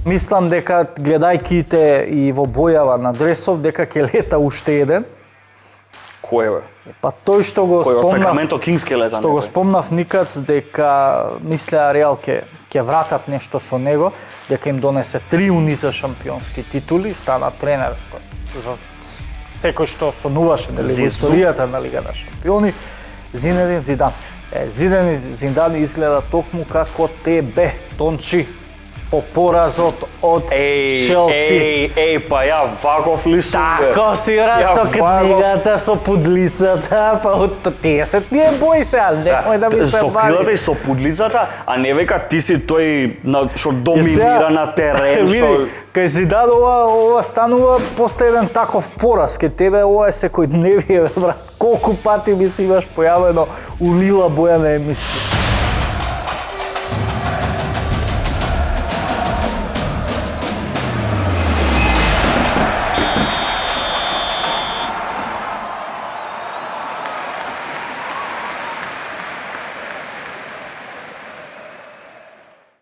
Мислам дека гледајќи те и во бојава на дресов дека ќе лета уште еден. Кој бе? Па тој што го Кој од спомнав, Сакраменто Кингс ке лета? што го спомнав никац дека мислеа Реал ќе вратат нешто со него, дека им донесе 3 униза шампионски титули, стана тренер за секој што сонуваше нели во историјата на Лига на шампиони. Зинедин Зидан. Зинедин Зидан изгледа токму како тебе, Тончи, по поразот од Челси. Па ја ваков ли сум бе? Тако си со книгата, со пудлицата, па од 10 ни е бој сега, немој да ми се Со бави. крилата и со пудлицата, а не века ти си тој што доминира на терен, што... Види, кај Зидан ова станува после еден таков пораз, ке тебе ова е секој дневие, брат. Колку пати ми се имаш појавено у лила боја на емисија.